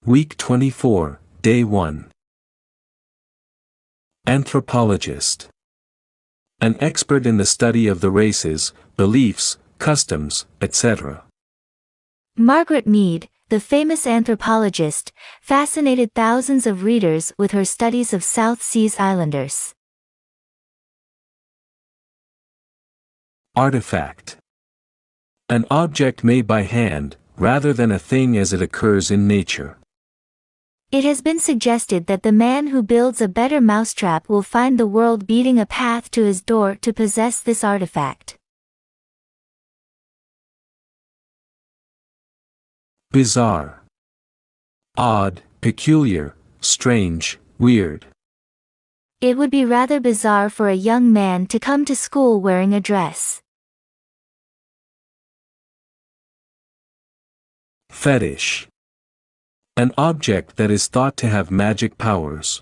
Week 24, Day 1. Anthropologist. An expert in the study of the races, beliefs, customs, etc. Margaret Mead, the famous anthropologist, fascinated thousands of readers with her studies of South Seas Islanders. Artifact. An object made by hand, rather than a thing as it occurs in nature. It has been suggested that the man who builds a better mousetrap will find the world beating a path to his door to possess this artifact. Bizarre. Odd, peculiar, strange, weird. It would be rather bizarre for a young man to come to school wearing a dress. Fetish. An object that is thought to have magic powers.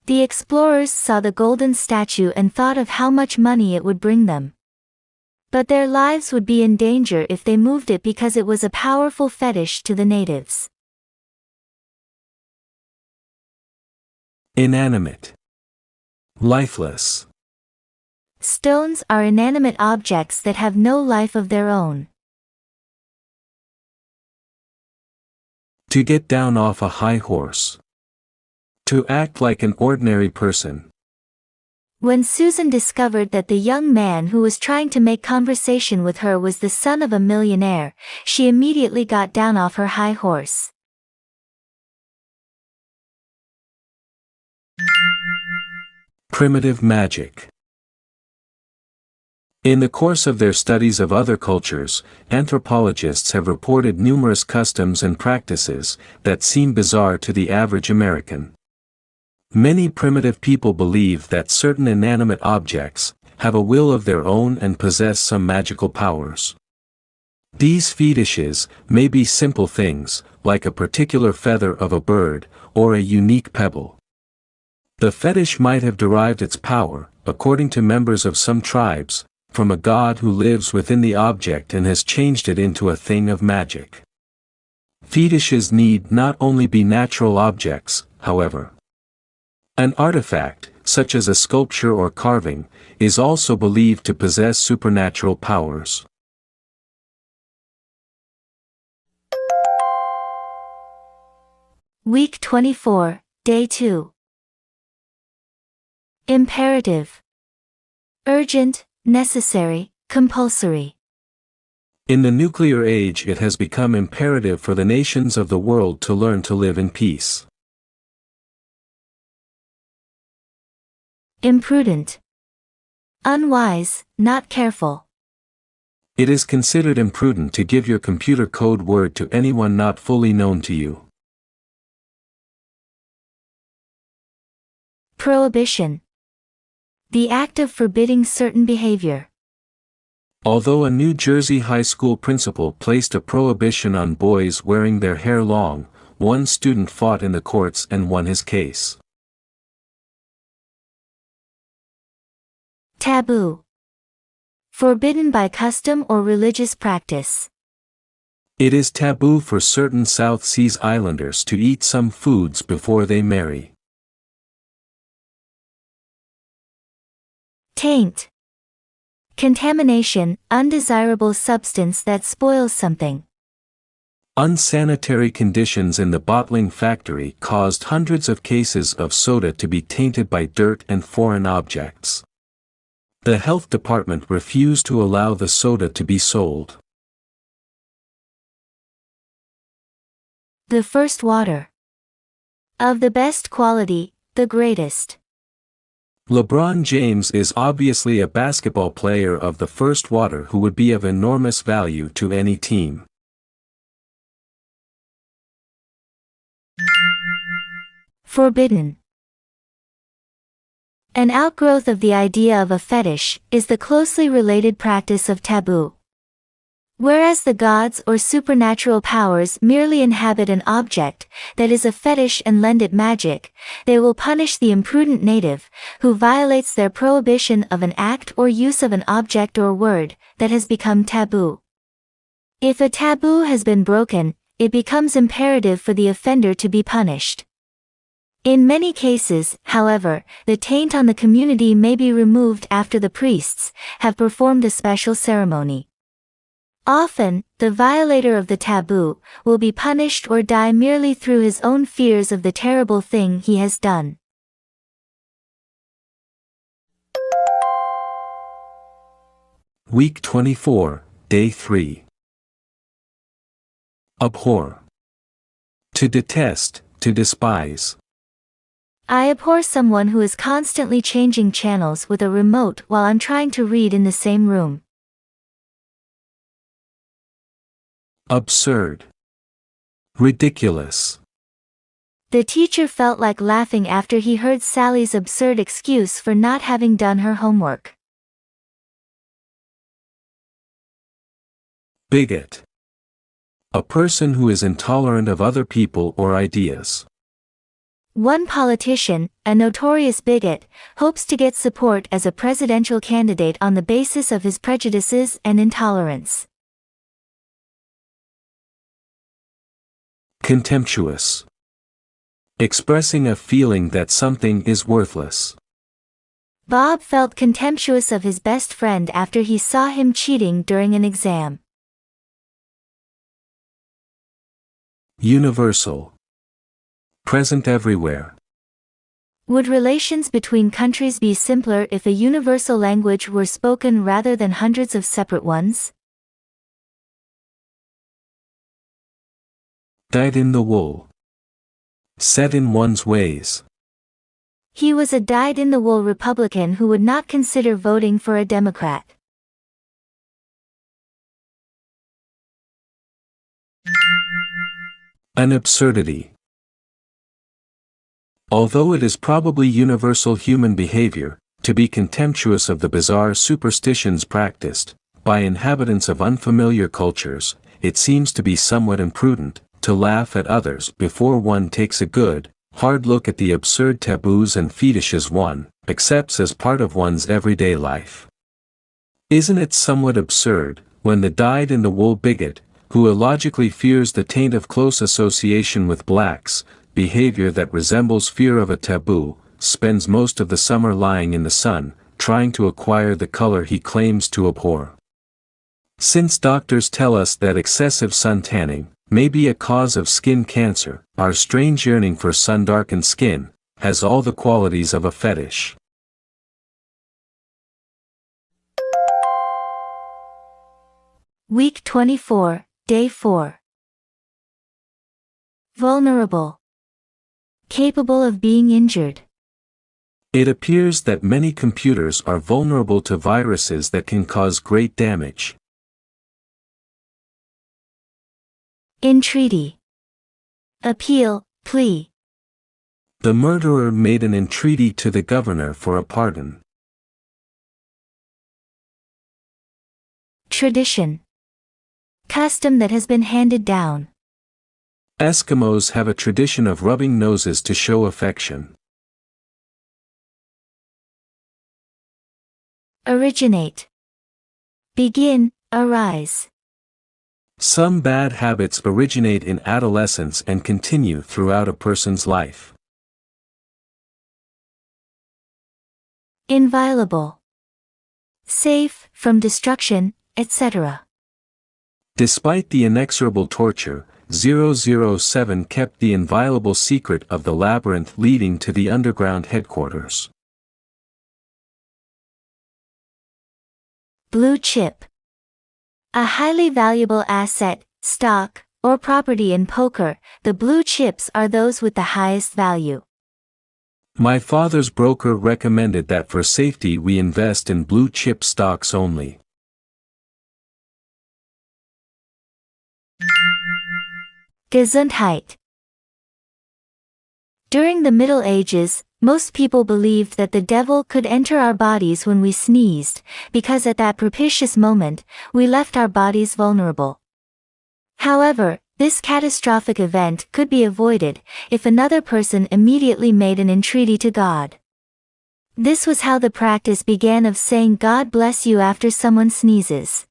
The explorers saw the golden statue and thought of how much money it would bring them. But their lives would be in danger if they moved it because it was a powerful fetish to the natives. Inanimate. Lifeless. Stones are inanimate objects that have no life of their own. To get down off a high horse. To act like an ordinary person. When Susan discovered that the young man who was trying to make conversation with her was the son of a millionaire, she immediately got down off her high horse. Primitive magic. In the course of their studies of other cultures, anthropologists have reported numerous customs and practices that seem bizarre to the average American. Many primitive people believe that certain inanimate objects have a will of their own and possess some magical powers. These fetishes may be simple things, like a particular feather of a bird, or a unique pebble. The fetish might have derived its power, according to members of some tribes, from a god who lives within the object and has changed it into a thing of magic. Fetishes need not only be natural objects, however. An artifact, such as a sculpture or carving, is also believed to possess supernatural powers. Week 24, Day 2. Imperative. Urgent, necessary, compulsory. In the nuclear age, it has become imperative for the nations of the world to learn to live in peace. Imprudent. Unwise, not careful. It is considered imprudent to give your computer code word to anyone not fully known to you. Prohibition. The act of forbidding certain behavior. Although a New Jersey high school principal placed a prohibition on boys wearing their hair long, one student fought in the courts and won his case. Taboo. Forbidden by custom or religious practice. It is taboo for certain South Seas Islanders to eat some foods before they marry. Taint. Contamination, undesirable substance that spoils something. Unsanitary conditions in the bottling factory caused hundreds of cases of soda to be tainted by dirt and foreign objects. The health department refused to allow the soda to be sold. The first water. Of the best quality, the greatest. LeBron James is obviously a basketball player of the first water who would be of enormous value to any team. Forbidden. An outgrowth of the idea of a fetish is the closely related practice of taboo. Whereas the gods or supernatural powers merely inhabit an object that is a fetish and lend it magic, they will punish the imprudent native who violates their prohibition of an act or use of an object or word that has become taboo. If a taboo has been broken, it becomes imperative for the offender to be punished. In many cases, however, the taint on the community may be removed after the priests have performed a special ceremony. Often, the violator of the taboo will be punished or die merely through his own fears of the terrible thing he has done. Week 24, Day 3. Abhor. To detest, to despise. I abhor someone who is constantly changing channels with a remote while I'm trying to read in the same room. Absurd. Ridiculous. The teacher felt like laughing after he heard Sally's absurd excuse for not having done her homework. Bigot. A person who is intolerant of other people or ideas. One politician, a notorious bigot, hopes to get support as a presidential candidate on the basis of his prejudices and intolerance. Contemptuous. Expressing a feeling that something is worthless. Bob felt contemptuous of his best friend after he saw him cheating during an exam. Universal. Present everywhere. Would relations between countries be simpler if a universal language were spoken rather than hundreds of separate ones? Dyed in the wool. Set in one's ways. He was a dyed-in-the-wool Republican who would not consider voting for a Democrat. An absurdity. Although it is probably universal human behavior to be contemptuous of the bizarre superstitions practiced by inhabitants of unfamiliar cultures, it seems to be somewhat imprudent to laugh at others before one takes a good, hard look at the absurd taboos and fetishes one accepts as part of one's everyday life. Isn't it somewhat absurd when the dyed-in-the-wool bigot, who illogically fears the taint of close association with blacks, behavior that resembles fear of a taboo, spends most of the summer lying in the sun, trying to acquire the color he claims to abhor? Since doctors tell us that excessive sun tanning may be a cause of skin cancer, our strange yearning for sun-darkened skin has all the qualities of a fetish. Week 24, Day 4. Vulnerable. Capable of being injured. It appears that many computers are vulnerable to viruses that can cause great damage. Entreaty. Appeal, plea. The murderer made an entreaty to the governor for a pardon. Tradition. Custom that has been handed down. Eskimos have a tradition of rubbing noses to show affection. Originate. Begin, arise. Some bad habits originate in adolescence and continue throughout a person's life. Inviolable. Safe from destruction, etc. Despite the inexorable torture, 007 kept the inviolable secret of the labyrinth leading to the underground headquarters. Blue chip. A highly valuable asset, stock, or property in poker. The blue chips are those with the highest value. My father's broker recommended that for safety we invest in blue chip stocks only. Gesundheit. During the Middle Ages, most people believed that the devil could enter our bodies when we sneezed, because at that propitious moment, we left our bodies vulnerable. However, this catastrophic event could be avoided if another person immediately made an entreaty to God. This was how the practice began of saying God bless you after someone sneezes.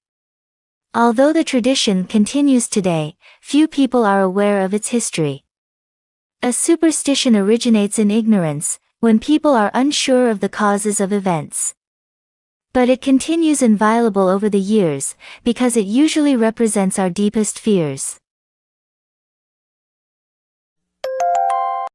Although the tradition continues today, few people are aware of its history. A superstition originates in ignorance, when people are unsure of the causes of events. But it continues inviolable over the years, because it usually represents our deepest fears.